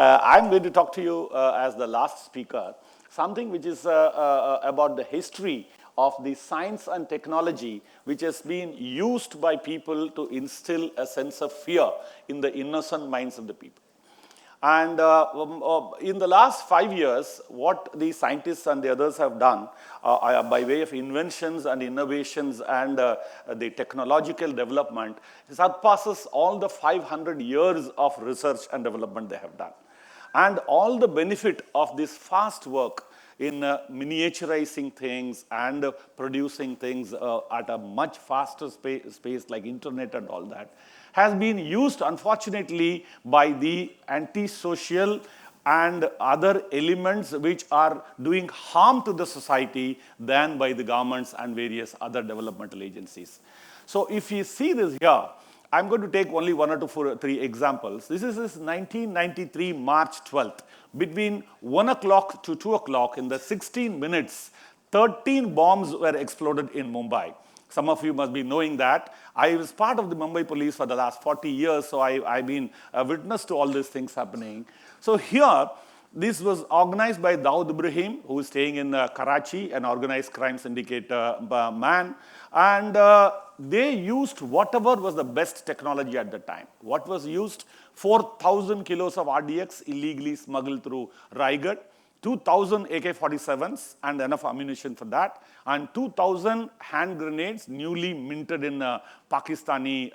I'm going to talk to you as the last speaker, something which is about the history of the science and technology which has been used by people to instill a sense of fear in the innocent minds of the people. And in the last 5 years, what the scientists and the others have done by way of inventions and innovations and the technological development surpasses all the 500 years of research and development they have done. And all the benefit of this fast work in miniaturizing things and producing things at a much faster space like internet and all that has been used, unfortunately, by the antisocial and other elements which are doing harm to the society than by the governments and various other developmental agencies. So if you see this here, I'm going to take only 1 or 2 or 3 examples. This is 1993, March 12th. Between 1 o'clock to 2 o'clock, in the 16 minutes, 13 bombs were exploded in Mumbai. Some of you must be knowing that. I was part of the Mumbai police for the last 40 years, so I've been a witness to all these things happening. So here, this was organized by Dawood Ibrahim, who is staying in Karachi, an organized crime syndicate man. And they used whatever was the best technology at the time. What was used? 4,000 kilos of RDX illegally smuggled through Raigad, 2,000 AK-47s and enough ammunition for that, and 2,000 hand grenades newly minted in Pakistan.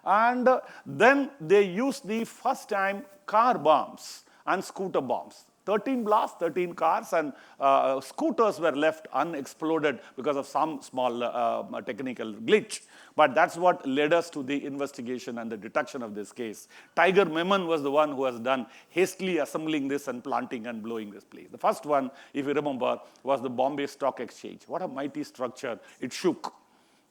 And then they used the first time car bombs and scooter bombs. 13 blasts, 13 cars, and scooters were left unexploded because of some small technical glitch. But that's what led us to the investigation and the detection of this case. Tiger Memon was the one who has done hastily assembling this and planting and blowing this place. The first one, if you remember, was the Bombay Stock Exchange. What a mighty structure. It shook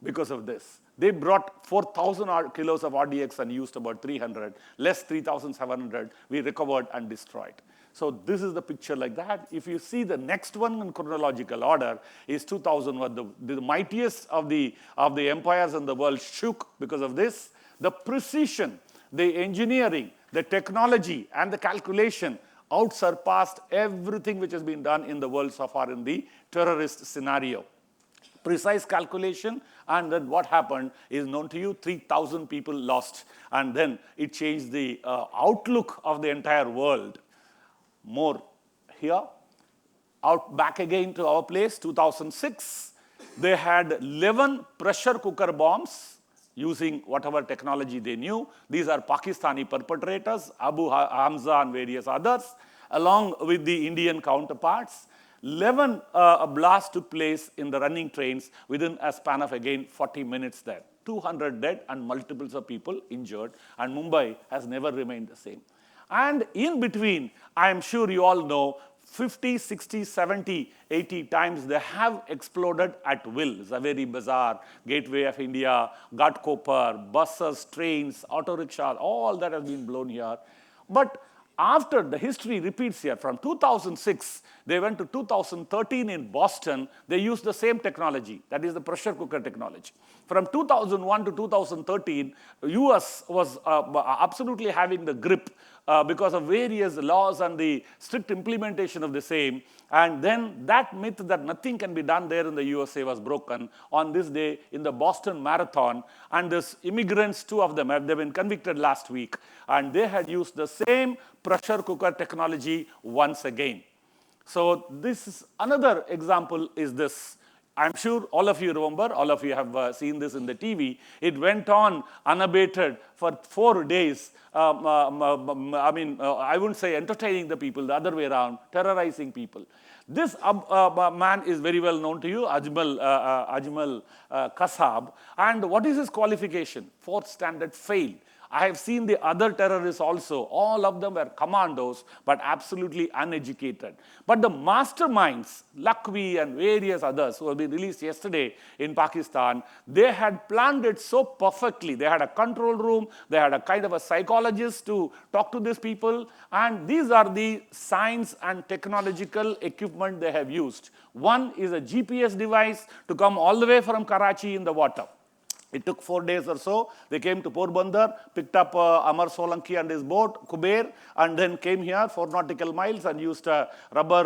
because of this. They brought 4,000 kilos of RDX and used about 300, less 3,700 we recovered and destroyed. So this is the picture like that. If you see the next one in chronological order is 2001. The mightiest of the empires in the world shook because of this. The precision, the engineering, the technology, and the calculation outsurpassed everything which has been done in the world so far in the terrorist scenario. Precise calculation, and then what happened is known to you. 3,000 people lost, and then it changed the outlook of the entire world. More here, back again to our place, 2006, they had 11 pressure cooker bombs using whatever technology they knew. These are Pakistani perpetrators, Abu Hamza and various others, along with the Indian counterparts. 11 blasts took place in the running trains within a span of, again, 40 minutes there. 200 dead and multiples of people injured, and Mumbai has never remained the same. And in between, I am sure you all know, 50, 60, 70, 80 times they have exploded at will. Zaveri Bazaar, Gateway of India, Ghatkopar, buses, trains, auto rickshaws, all that has been blown here. But after the history repeats here, from 2006, they went to 2013 in Boston. They used the same technology, that is the pressure cooker technology. From 2001 to 2013, US was absolutely having the grip because of various laws and the strict implementation of the same. And then that myth that nothing can be done there in the USA was broken on this day in the Boston Marathon. And these immigrants, 2 of them, they've been convicted last week. And they had used the same pressure cooker technology once again. So this is another example is this. I'm sure all of you remember, all of you have seen this in the TV. It went on unabated for 4 days. I wouldn't say entertaining the people, the other way around, terrorizing people. This man is very well known to you, Ajmal Kasab. And what is his qualification? 4th standard fail. I have seen the other terrorists also. All of them were commandos, but absolutely uneducated. But the masterminds, Lakhvi and various others who have been released yesterday in Pakistan, they had planned it so perfectly. They had a control room. They had a kind of a psychologist to talk to these people. And these are the science and technological equipment they have used. One is a GPS device to come all the way from Karachi in the water. It took 4 days or so. They came to Porbandar, picked up Amar Solanki and his boat, Kuber, and then came here 4 nautical miles and used a rubber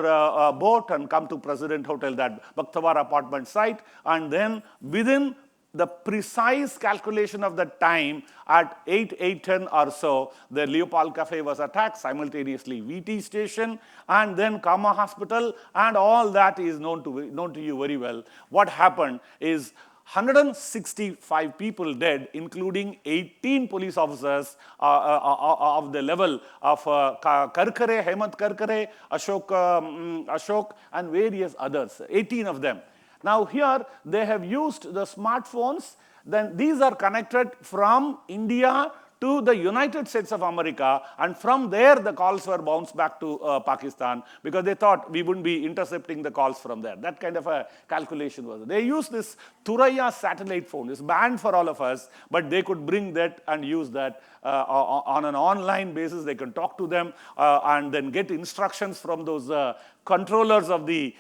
boat and come to President Hotel, that Bhaktawar apartment site. And then within the precise calculation of the time, at 8:10 or so, the Leopold Cafe was attacked, simultaneously VT station, and then Kama Hospital, and all that is known to you very well. What happened is 165 people dead, including 18 police officers of the level of Karkare, Hemant Karkare, Ashok, and various others, 18 of them. Now here they have used the smartphones. Then these are connected from India to the United States of America, and from there the calls were bounced back to Pakistan, because they thought we wouldn't be intercepting the calls from there. That kind of a calculation was. They used this Thuraya satellite phone. It's banned for all of us, but they could bring that and use that on an online basis. They can talk to them and then get instructions from those controllers of the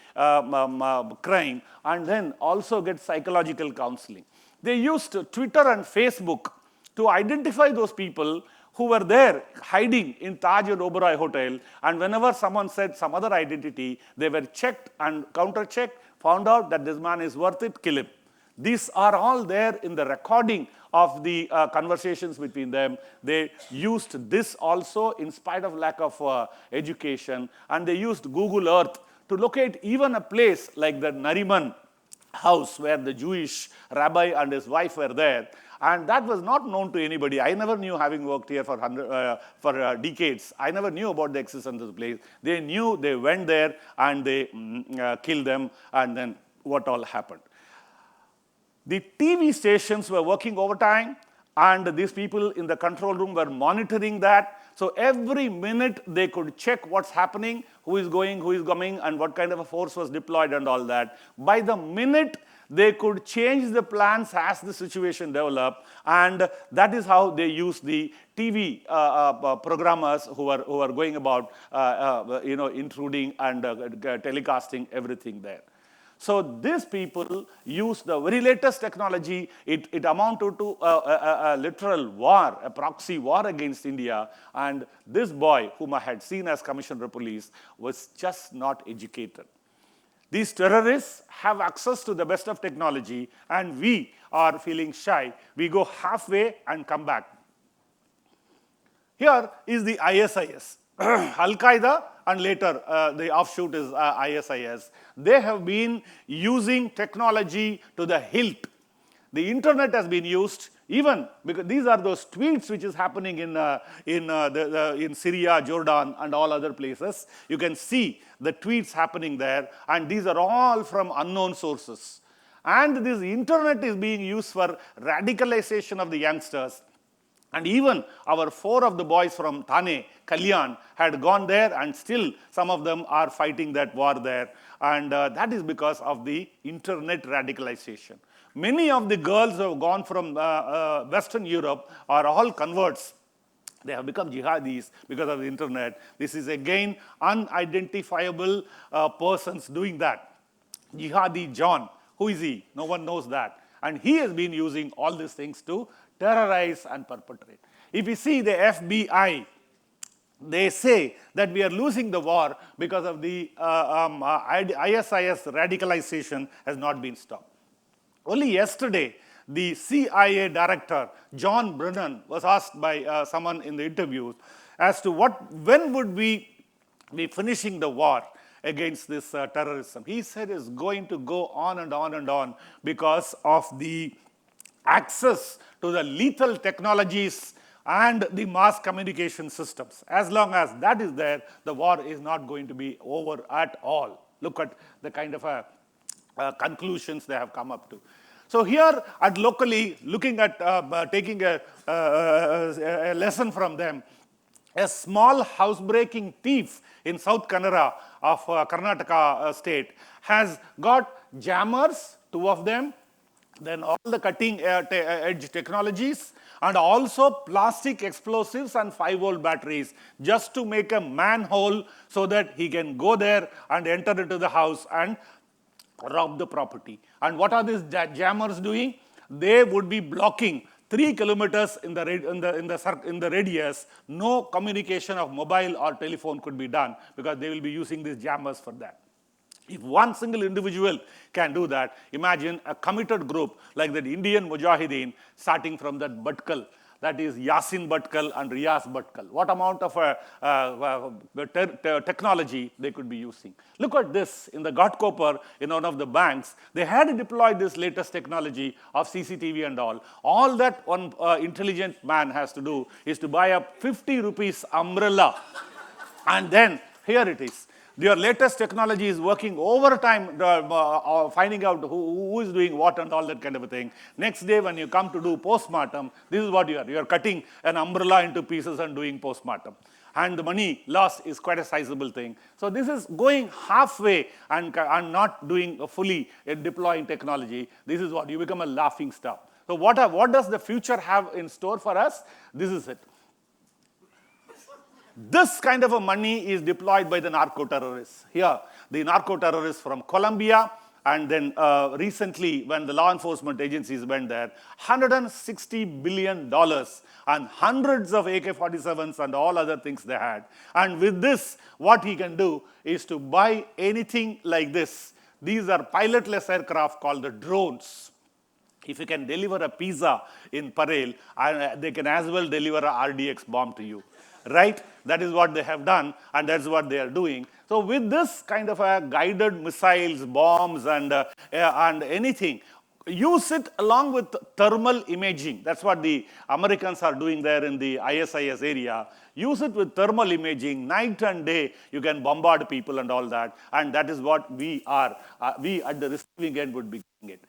crime, and then also get psychological counseling. They used Twitter and Facebook to identify those people who were there hiding in Taj and Oberoi Hotel, and whenever someone said some other identity, they were checked and counter-checked, found out that this man is worth it, kill him. These are all there in the recording of the conversations between them. They used this also in spite of lack of education, and they used Google Earth to locate even a place like the Nariman house where the Jewish rabbi and his wife were there. And that was not known to anybody. I never knew, having worked here for decades, I never knew about the existence of the place. They knew, they went there, and they killed them, and then what all happened. The TV stations were working overtime, and these people in the control room were monitoring that. So every minute they could check what's happening, who is going, who is coming, and what kind of a force was deployed and all that. By the minute, they could change the plans as the situation developed, and that is how they used the TV programmers who are going about intruding and telecasting everything there. So these people used the very latest technology. It amounted to a literal war, a proxy war against India. And this boy, whom I had seen as Commissioner of Police, was just not educated. These terrorists have access to the best of technology, and we are feeling shy. We go halfway and come back. Here is the ISIS. Al-Qaeda, and later the offshoot is ISIS. They have been using technology to the hilt. The internet has been used, even because these are those tweets which is happening in Syria, Jordan, and all other places. You can see the tweets happening there, and these are all from unknown sources. And this internet is being used for radicalization of the youngsters. And even our 4 of the boys from Thane, Kalyan, had gone there, and still some of them are fighting that war there. And that is because of the internet radicalization. Many of the girls who have gone from Western Europe are all converts. They have become jihadis because of the internet. This is again unidentifiable persons doing that. Jihadi John, who is he? No one knows that. And he has been using all these things to terrorize and perpetrate. If you see the FBI, they say that we are losing the war because of the ISIS radicalization has not been stopped. Only yesterday, the CIA director, John Brennan, was asked by someone in the interviews as to when would we be finishing the war against this terrorism. He said it's going to go on and on and on because of the access to the lethal technologies and the mass communication systems. As long as that is there, the war is not going to be over at all. Look at the kind of conclusions they have come up to. So here at locally, looking at taking a lesson from them, a small housebreaking thief in South Kannada of Karnataka state has got jammers, 2 of them, then all the cutting edge technologies, and also plastic explosives and 5-volt batteries, just to make a manhole so that he can go there and enter into the house and rob the property. And what are these jammers doing? they would be blocking 3 kilometers in the radius. No communication of mobile or telephone could be done because they will be using these jammers for that. If one single individual can do that, imagine a committed group like the Indian Mujahideen starting from that Bhatkal, that is Yasin Bhatkal and Riyaz Bhatkal. What amount of technology they could be using. Look at this, in the Ghatkopar, in one of the banks, they had deployed this latest technology of CCTV and all. All that one intelligent man has to do is to buy a 50 rupees umbrella, and then here it is. Your latest technology is working overtime, finding out who is doing what and all that kind of a thing. Next day when you come to do postmortem, this is what you are. You are cutting an umbrella into pieces and doing postmortem. And the money lost is quite a sizable thing. So this is going halfway and not doing fully deploying technology. This is what, you become a laughing stock. So what does the future have in store for us? This is it. This kind of a money is deployed by the narco-terrorists. Here, the narco-terrorists from Colombia, and then recently when the law enforcement agencies went there, $160 billion and hundreds of AK-47s and all other things they had. And with this, what he can do is to buy anything like this. These are pilotless aircraft called the drones. If you can deliver a pizza in Parel, they can as well deliver a RDX bomb to you. Right? That is what they have done, and that's what they are doing. So with this kind of a guided missiles, bombs, and anything, use it along with thermal imaging. That's what the Americans are doing there in the ISIS area. Use it with thermal imaging, night and day. You can bombard people and all that, and that is what we are. We at the receiving end would be doing it.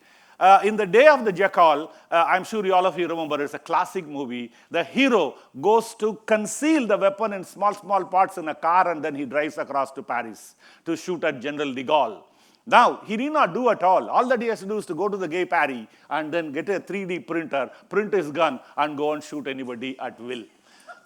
In the Day of the Jackal, I'm sure all of you remember, it's a classic movie. The hero goes to conceal the weapon in small parts in a car, and then he drives across to Paris to shoot at General de Gaulle. Now, he did not do at all. All that he has to do is to go to the Gay Paris and then get a 3D printer, print his gun, and go and shoot anybody at will.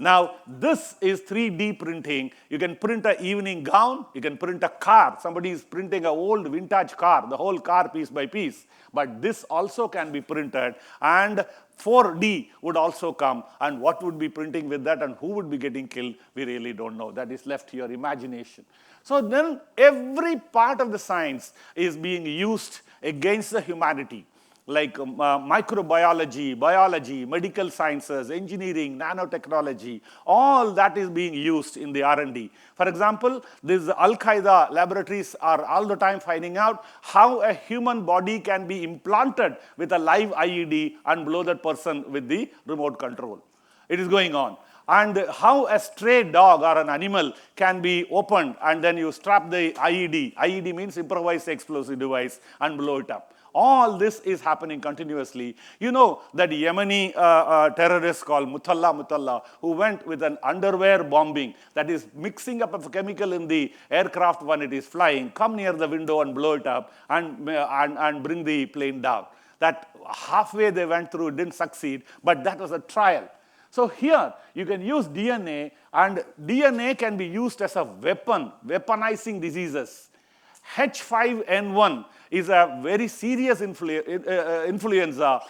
Now, this is 3D printing. You can print an evening gown. You can print a car. Somebody is printing an old vintage car, the whole car piece by piece. But this also can be printed, and 4D would also come. And what would be printing with that and who would be getting killed, we really don't know. That is left to your imagination. So then every part of the science is being used against the humanity. Like microbiology, biology, medical sciences, engineering, nanotechnology, all that is being used in the R&D. For example, these Al-Qaeda laboratories are all the time finding out how a human body can be implanted with a live IED and blow that person with the remote control. It is going on. And how a stray dog or an animal can be opened and then you strap the IED. IED means improvised explosive device, and blow it up. All this is happening continuously. You know that Yemeni terrorist called Mutalla, who went with an underwear bombing, that is mixing up a chemical in the aircraft when it is flying, come near the window and blow it up and bring the plane down. That halfway they went through, didn't succeed, but that was a trial. So here you can use DNA, and DNA can be used as a weapon, weaponizing diseases. H5N1 is a very serious influenza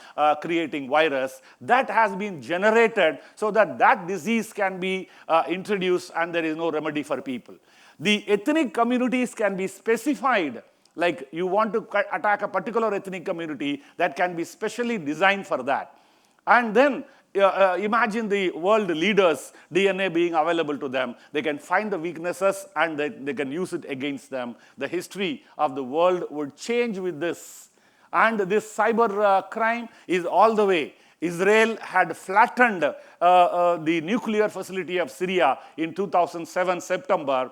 creating virus that has been generated so that disease can be introduced and there is no remedy for people. The ethnic communities can be specified, like you want to attack a particular ethnic community that can be specially designed for that. And then imagine the world leaders' DNA being available to them. They can find the weaknesses and they can use it against them. The history of the world would change with this. And this cyber crime is all the way. Israel had flattened the nuclear facility of Syria in 2007 September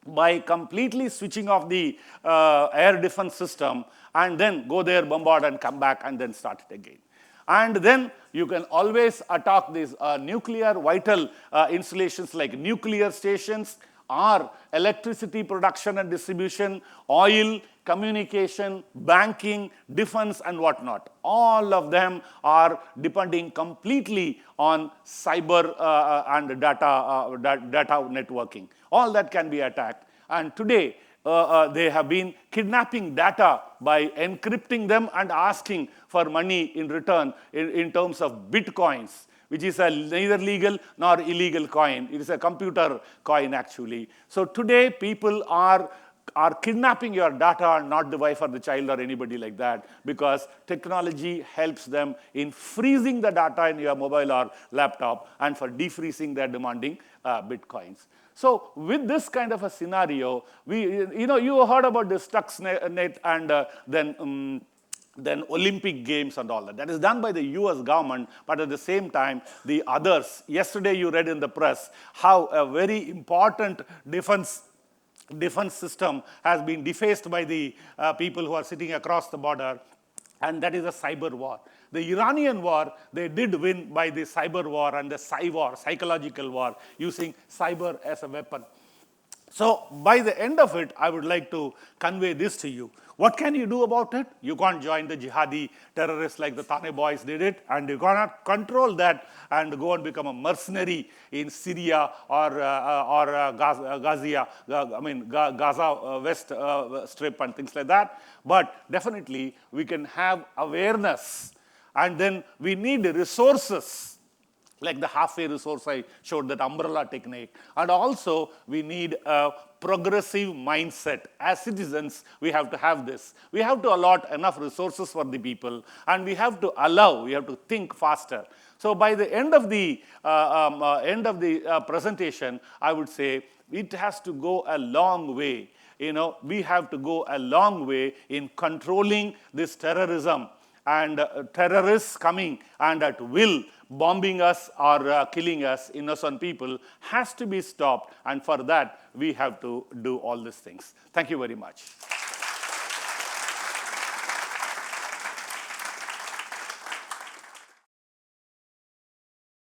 by completely switching off the air defense system, and then go there, bombard, and come back, and then start it again. And then you can always attack these nuclear vital installations like nuclear stations, or electricity production and distribution, oil, communication, banking, defense, and whatnot. All of them are depending completely on cyber and data networking. All that can be attacked. And today, they have been kidnapping data by encrypting them and asking for money in return in terms of bitcoins, which is a neither legal nor illegal coin. It is a computer coin, actually. So today, people are kidnapping your data, not the wife or the child or anybody like that, because technology helps them in freezing the data in your mobile or laptop, and for defreezing, they're demanding bitcoins. So with this kind of a scenario, you heard about the Stuxnet and then Olympic Games and all that. That is done by the US government, but at the same time, the others. Yesterday you read in the press how a very important defense system has been defaced by the people who are sitting across the border, and that is a cyber war. The Iranian war, they did win by the cyber war and the war, psychological war, using cyber as a weapon. So by the end of it, I would like to convey this to you. What can you do about it? You can't join the jihadi terrorists like the Thane boys did it, and you cannot control that and go and become a mercenary in Syria or Gaza West Strip and things like that. But definitely, we can have awareness, and then we need resources, like the halfway resource I showed, that umbrella technique. And also, we need a progressive mindset. As citizens, we have to have this. We have to allot enough resources for the people, and we have to think faster. So by the end of the presentation, I would say it has to go a long way. We have to go a long way in controlling this terrorism, and terrorists coming and at will bombing us or killing us, innocent people, has to be stopped. And for that, we have to do all these things. Thank you very much.